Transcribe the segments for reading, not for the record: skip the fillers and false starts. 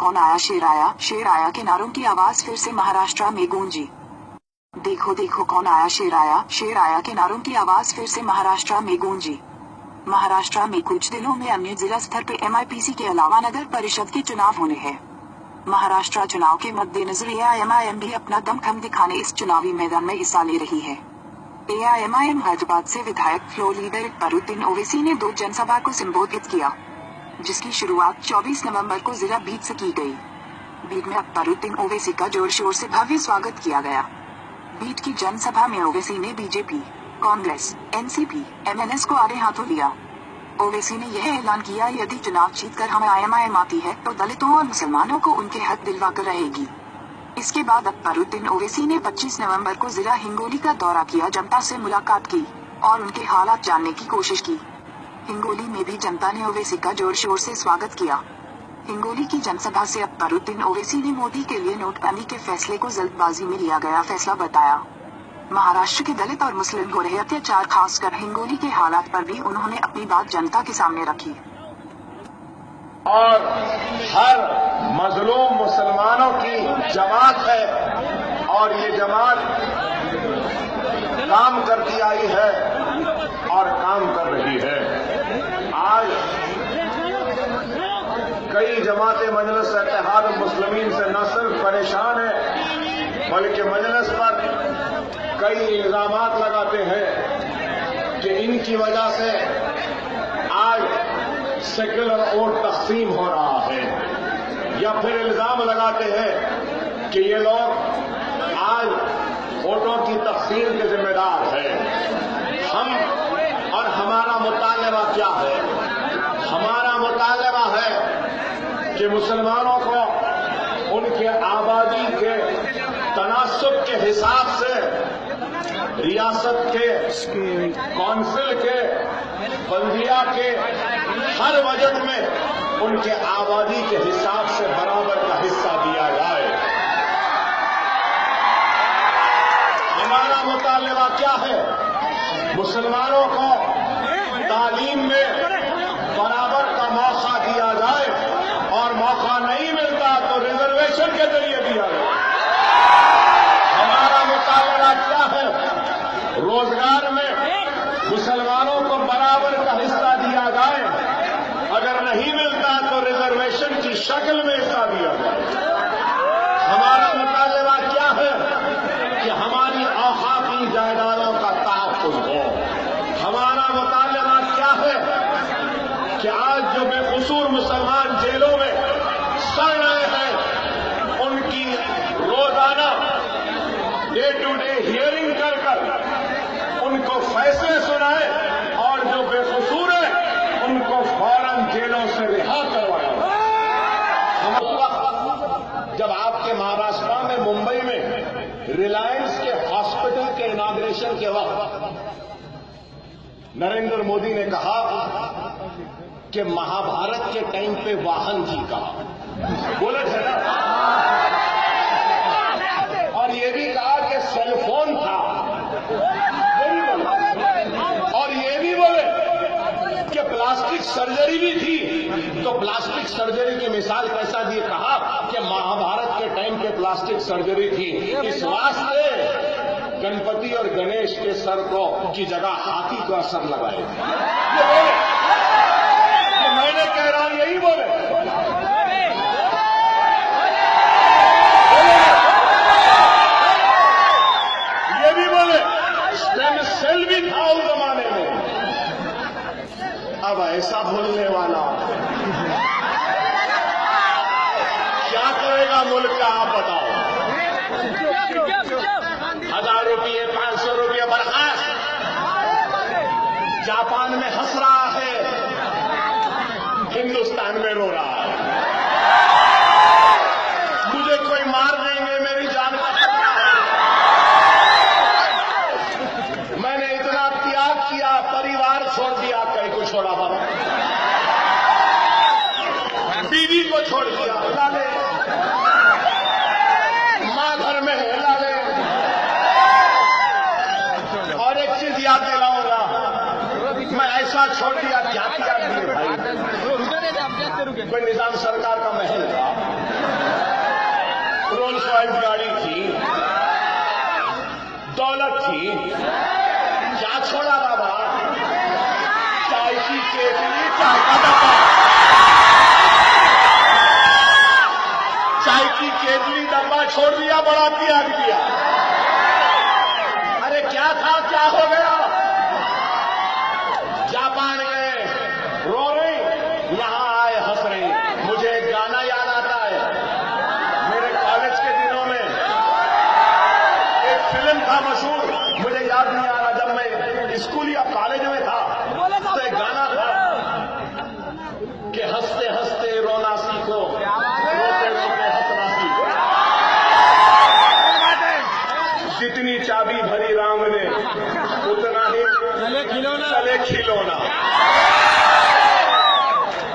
कौन आया, शेर आया के नारों की आवाज फिर से महाराष्ट्र में गूंजी। देखो देखो कौन आया, शेर आया के नारों की आवाज फिर से महाराष्ट्र में गूंजी। महाराष्ट्र में कुछ दिनों में अन्य जिला स्तर पे MIPC के अलावा नगर परिषद के चुनाव होने हैं। महाराष्ट्र चुनाव के मद्देनजर AIMIM भी अपना दमखम दिखाने इस चुनावी मैदान में हिस्सा ले रही है। AIMIM हैदराबाद से विधायक फ्लोर लीडर अकबरुद्दीन ओवैसी ने 2 जनसभा को संबोधित किया, जिसकी शुरुआत 24 नवंबर को जिला बीड से की गई। बीड में अकबरुद्दीन ओवैसी का जोर शोर से भव्य स्वागत किया गया। बीड की जनसभा में ओवैसी ने BJP, कांग्रेस, NCP, MNS को आड़े हाथों लिया। ओवैसी ने यह ऐलान किया, यदि चुनाव जीतकर हम AIMIM आती है तो दलितों और मुसलमानों को उनके हक दिलवा कर रहेगी। इसके बाद अकबरुद्दीन ओवैसी ने 25 नवंबर को जिला हिंगोली का दौरा किया, जनता से मुलाकात की और उनके हालात जानने की कोशिश की। हिंगोली में भी जनता ने ओवैसी का जोर शोर से स्वागत किया। हिंगोली की जनसभा से अकबरुद्दीन ओवैसी ने मोदी के लिए नोटबंदी के फैसले को जल्दबाजी में लिया गया फैसला बताया। महाराष्ट्र के दलित और मुस्लिम हो रहे अत्याचार, खासकर हिंगोली के हालात पर भी उन्होंने अपनी बात जनता के सामने रखी। और हर मजलूम मुसलमानों की जमात है और ये जमात काम करती आई है और काम कर रही है। आज कई जमातें मजलिस इत्तेहाद मुस्लिमीन से न सिर्फ परेशान है, बल्कि मजलिस पर कई इल्जामात लगाते हैं कि इनकी वजह से आज सेक्युलर वोट तकसीम हो रहा है, या फिर इल्जाम लगाते हैं कि ये लोग आज वोटों की तकसीम के जिम्मेदार हैं। हम और हमारा मुतालबा क्या है? हमारा मुतालबा है कि मुसलमानों को उनके आबादी के तनासुब के हिसाब से रियासत के, कौंसिल के, बल्दिया के हर बजट में उनके आबादी के हिसाब से बराबर का हिस्सा दिया जाए। हमारा मुतालबा क्या है? मुसलमानों को तालीम में बराबर का मौका दिया जाए और मौका नहीं मिलता तो रिजर्वेशन के जरिए दिया जाए। हमारा मुतालबा क्या है? रोजगार में मुसलमानों को बराबर का हिस्सा दिया जाए, अगर नहीं मिलता तो रिजर्वेशन की शक्ल में हिस्सा दिया जाए। हमारा मुतालबा क्या है? कि हमारी औकाफी जायदादों का तहफ़्फ़ुज़ हो। हमारा मुतालबा क्या है? कि आज जो बेकसूर मुसलमान जेलों में सड़ रहे हैं, उनकी रोजाना डे टू डे हियरिंग कर उनको फैसले सुनाए और जो बेकसूर है उनको फौरन जेलों से रिहा करवाए। हम उस वक्त जब आपके महाराष्ट्र में, मुंबई में रिलायंस के हॉस्पिटल के इनॉग्रेशन के वक्त नरेंद्र मोदी ने कहा कि महाभारत के टाइम पे वाहन जी का बुलेट है ना, और ये भी कहा कि सेलफोन था, और ये भी बोले कि प्लास्टिक सर्जरी भी थी। तो प्लास्टिक सर्जरी की मिसाल कैसा दी? कहा कि महाभारत के टाइम पे प्लास्टिक सर्जरी थी, इस वास्ते गणपति और गणेश के सर को की जगह हाथी का सर लगाए। ये बोले, ये मैंने कह रहा हूं, यही बोले। ये भी बोले स्टेम सेल भी था उस जमाने में। अब ऐसा बोलने वाला क्या करेगा मुल्क का, आप बताओ। 1000 रुपये, 500 रुपये बर्खास्त। जापान में हंस रहा है, हिंदुस्तान में रो रहा है। मुझे कोई मार देंगे, मेरी जान का खतरा है। मैंने इतना त्याग किया, परिवार छोड़ दिया, कहीं को छोड़ा बाबा, बीवी को छोड़ दिया, लाले मां घर में है, लाले। और एक चीज याद दिलाऊंगा, मैं ऐसा छोड़ दिया, क्या किया भाई। कोई निजाम सरकार का महल था, रॉयल्स गाड़ी थी, दौलत थी, क्या छोड़ा बाबा? चाय की केतली, चाय का डब्बा, चाय की केतली डब्बा छोड़ दिया, बड़ा त्याग दिया। अरे क्या था, क्या हो गया? जापान गए, रो रही, यहां आए हंस रही। मुझे एक गाना याद आता है, मेरे कॉलेज के दिनों में एक फिल्म था मशहूर, मुझे याद नहीं आ रहा, जब मैं स्कूल या कॉलेज में था तो एक गाना था कि हंसते हंसते रोना सीखो, रोते रोते हंसना सीखो। जितनी चाबी भरी राम ने उतना ही चले खिलौना।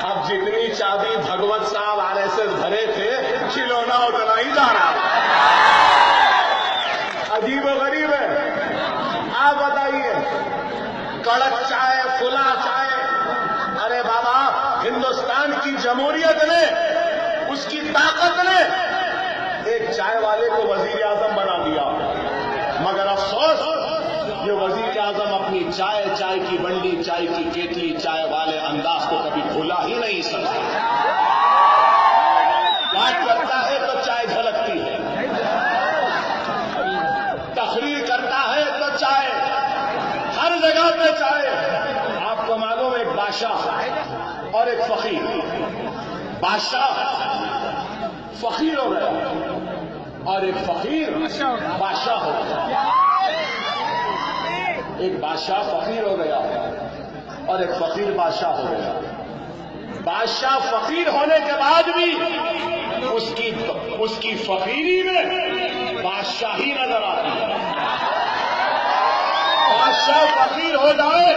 अब जितनी चाबी भगवत साहब आरएसएस भरे थे, खिलौना उतना ही जा रहा। अजीब व गरीब है। आप बताइए, कड़क चाय, फुला चाय, अरे बाबा, हिंदुस्तान की जमहूरियत ने, उसकी ताकत ने एक चाय वाले को वजीर आजम बना दिया। मगर अफसोस, ये वजीर आजम अपनी चाय, चाय की बंडी, चाय की केतली, चाय वाले अंदाज को कभी भूला ही नहीं सकता। बात करता है तो चाय झलकती है, तकरीर करता है तो चाय, हर जगह पे चाय। आपको मालूम, एक बादशाह और एक फकीर, बादशाह फकीर हो गया और एक फकीर बादशाह हो गया। एक बादशाह फकीर हो गया और एक फकीर बादशाह हो गया। बादशाह फकीर होने के बाद भी उसकी फकीरी में बादशाही नजर आती है। बादशाह फकीर हो जाए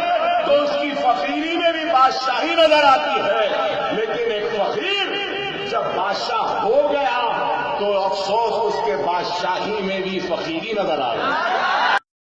तो उसकी फकीरी में भी बादशाही नजर आती है। लेकिन एक फकीर जब बादशाह हो गया तो अफसोस, उसके बादशाही में भी फकीरी नजर आ गई।